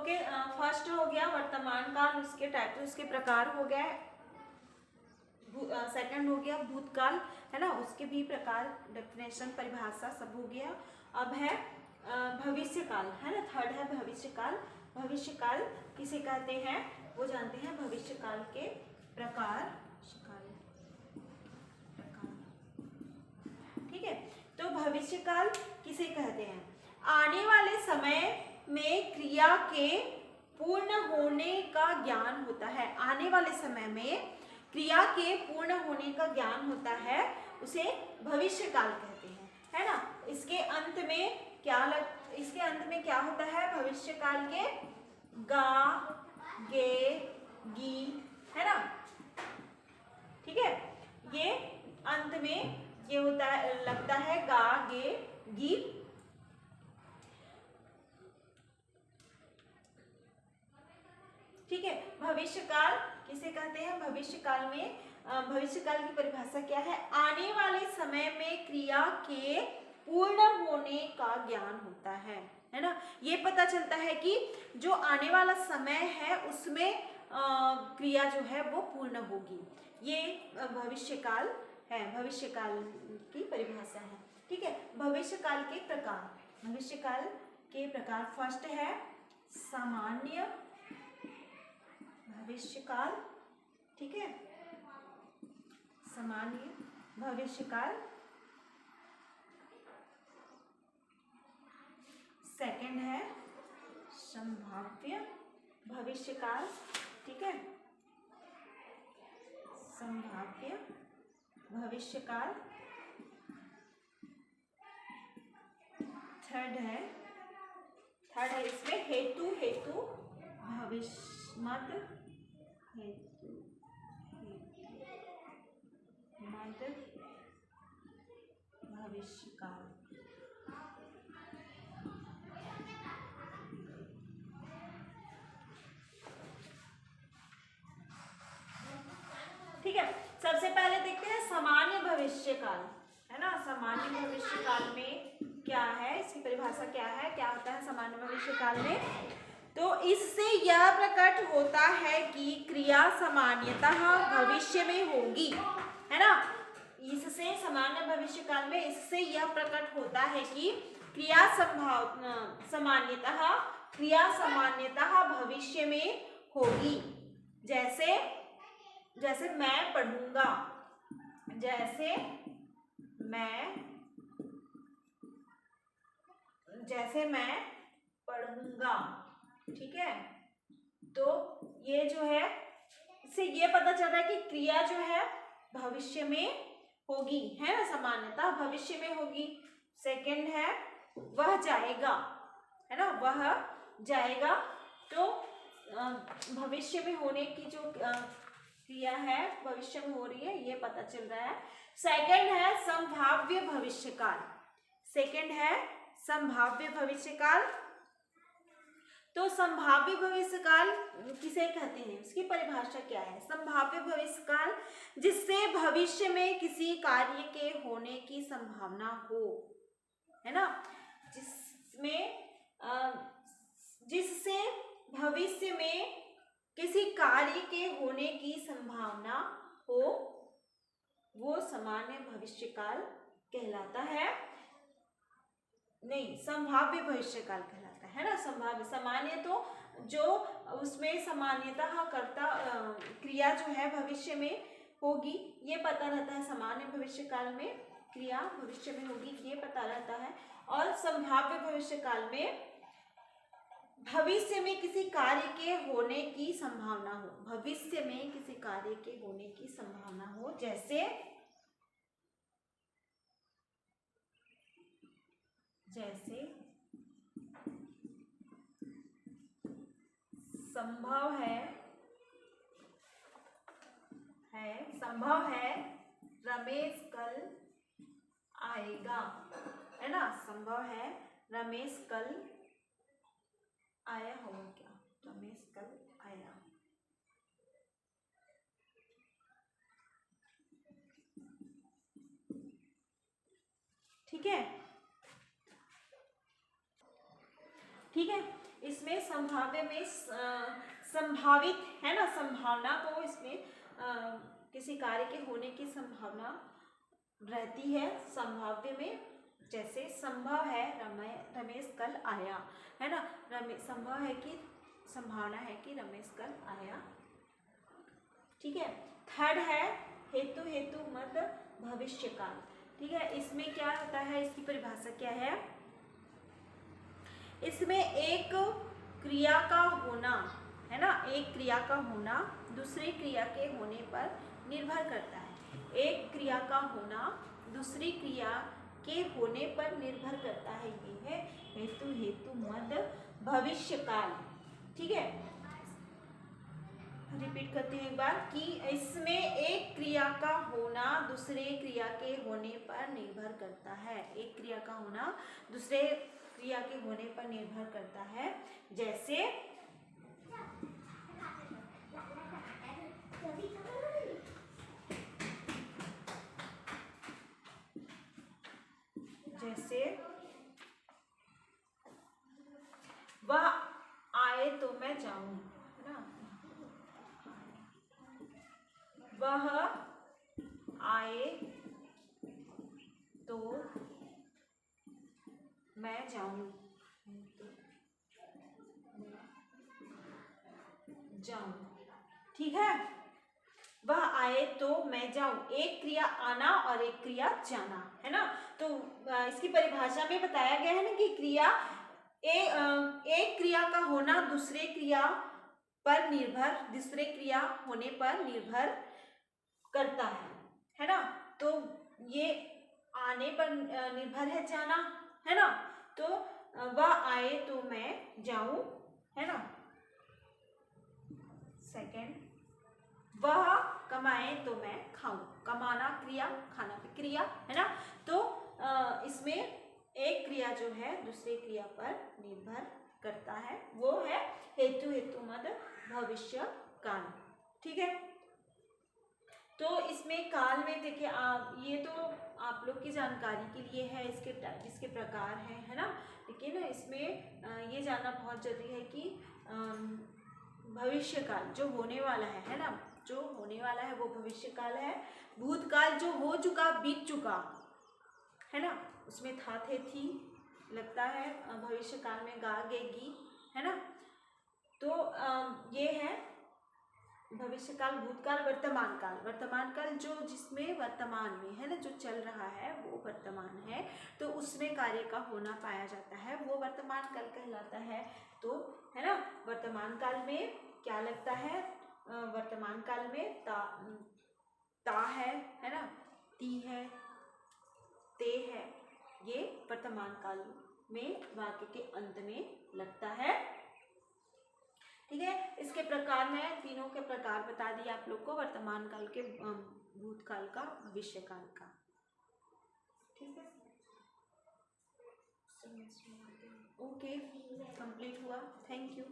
Okay, first हो गया वर्तमान काल, उसके टाइप उसके प्रकार हो गया। सेकंड हो गया भूतकाल, है ना, उसके भी प्रकार, डेफिनेशन, परिभाषा सब हो गया। अब है भविष्यकाल, है ना, थर्ड है भविष्यकाल। भविष्यकाल किसे कहते हैं वो जानते हैं, भविष्यकाल के प्रकार। ठीक है, तो भविष्यकाल किसे कहते हैं? आने वाले समय में क्रिया के पूर्ण होने का ज्ञान होता है। आने वाले समय में क्रिया के पूर्ण होने का ज्ञान होता है, उसे भविष्यकाल कहते हैं, है ना। इसके अंत में क्या होता है भविष्यकाल के? गा, गे, गी, है ना। ठीक है, ये अंत में ये होता है, लगता है गा, गे, गी। ठीक है, भविष्यकाल किसे कहते हैं? भविष्यकाल में भविष्यकाल की परिभाषा क्या है? आने वाले समय में क्रिया के पूर्ण होने का ज्ञान होता है ना। ये पता चलता है कि जो आने वाला समय है उसमें क्रिया जो है वो पूर्ण होगी। ये भविष्यकाल है, भविष्यकाल की परिभाषा है। ठीक है, भविष्यकाल के प्रकार। भविष्यकाल के प्रकार फर्स्ट है सामान्य भविष्यकाल। ठीक है, सामान्य भविष्यकाल। सेकंड है संभाव्य भविष्यकाल। ठीक है, संभाव्य भविष्यकाल। थर्ड है इसमें हेतु भविष्य मद भविष्यकाल। ठीक है, सबसे पहले देखते हैं सामान्य भविष्यकाल, है ना। सामान्य भविष्यकाल में क्या है, इसकी परिभाषा क्या है, क्या होता है सामान्य भविष्यकाल में? तो इससे यह प्रकट होता है कि क्रिया सामान्यतः भविष्य में होगी, है ना। इससे सामान्य भविष्यकाल में इससे यह प्रकट होता है कि क्रिया सामान्यतः भविष्य में होगी। जैसे मैं पढ़ूंगा, जैसे मैं पढ़ूंगा। ठीक है, तो ये जो है इससे ये पता चल रहा है कि क्रिया जो है भविष्य में होगी, है ना, सामान्यतः भविष्य में होगी। सेकंड है वह जाएगा, है ना, वह जाएगा। तो भविष्य में होने की जो क्रिया है भविष्य में हो रही है, ये पता चल रहा है। सेकंड है संभाव्य भविष्यकाल। सेकंड है संभाव्य भविष्यकाल। तो संभाव्य भविष्यकाल किसे कहते हैं, उसकी परिभाषा क्या है? संभाव्य भविष्यकाल जिससे भविष्य में किसी कार्य के होने की संभावना हो, है ना, जिससे भविष्य में किसी कार्य के होने की संभावना हो, वो सामान्य भविष्यकाल कहलाता है। नहीं, संभाव्य भविष्यकाल कहलाता है ना। संभाव्य, सामान्य तो जो उसमें सामान्यतः कर्ता क्रिया जो है भविष्य में होगी, ये पता रहता है। सामान्य भविष्यकाल में क्रिया भविष्य में होगी, ये पता रहता है। और संभाव्य भविष्यकाल में भविष्य में किसी कार्य के होने की संभावना हो, भविष्य में किसी कार्य के होने की संभावना हो। जैसे संभव है रमेश कल आएगा, है ना। संभव है रमेश कल आया होगा, क्या रमेश कल आया। ठीक है, इसमें संभाव्य में संभावित है ना, संभावना को इसमें किसी कार्य के होने की संभावना रहती है संभाव्य में। जैसे संभव है रमेश कल आया, है ना, संभव है कि संभावना है कि रमेश कल आया। ठीक है। थर्ड है हेतु, हेतु मत भविष्यकाल। ठीक है, इसमें क्या होता है, इसकी परिभाषा क्या है, इसमें एक क्रिया का होना, है ना, एक क्रिया का होना दूसरी क्रिया के होने पर निर्भर करता है। एक क्रिया का होना दूसरी क्रिया के होने पर निर्भर करता है, ये है हेतु, हेतु मत भविष्यकाल। ठीक है, रिपीट करते हैं एक बार कि इसमें एक क्रिया का होना दूसरे क्रिया के होने पर निर्भर करता है। एक क्रिया का होना दूसरे क्रिया के होने पर निर्भर करता है। जैसे वह आए तो मैं जाऊं, है ना, वह आए तो मैं जाऊं, ठीक है, वह आए तो मैं जाऊं, एक क्रिया आना और एक क्रिया जाना, है ना। तो इसकी परिभाषा में बताया गया है ना कि क्रिया एक क्रिया का होना दूसरे क्रिया पर निर्भर, दूसरे क्रिया होने पर निर्भर करता है ना। तो ये आने पर निर्भर है जाना, है ना। तो वह आए तो मैं जाऊं, है ना। सेकंड, वह कमाए तो मैं खाऊं, कमाना क्रिया, खाना भी क्रिया, है ना। तो इसमें एक क्रिया जो है दूसरे क्रिया पर निर्भर करता है, वो है हेतु, हेतु मत भविष्य काल। ठीक है, तो इसमें काल में देखिए ये तो आप लोग की जानकारी के लिए है, इसके प्रकार है ना। लेकिन इसमें ये जानना बहुत जरूरी है कि भविष्य काल जो होने वाला है ना, जो होने वाला है वो भविष्य काल है। भूतकाल जो हो चुका, बीत चुका, है ना, उसमें था, थे, थी लगता है, भविष्य काल में गा, गे, गी, है ना। तो ये है भविष्य काल, भूतकाल, वर्तमान काल। वर्तमान काल जो जिसमें वर्तमान में है ना, जो चल रहा है वो वर्तमान है, तो उसमें कार्य का होना पाया जाता है, वो वर्तमान काल कहलाता है। तो है ना, वर्तमान काल में क्या लगता है, वर्तमान काल में ता है ना, ती है, ते है, ये वर्तमान काल में वाक्य के अंत में लगता है। ठीक है, इसके प्रकार में तीनों के प्रकार बता दिए आप लोग को, वर्तमान काल के, भूतकाल का, भविष्य काल का। ठीक है, ओके, कंप्लीट हुआ। Thank you.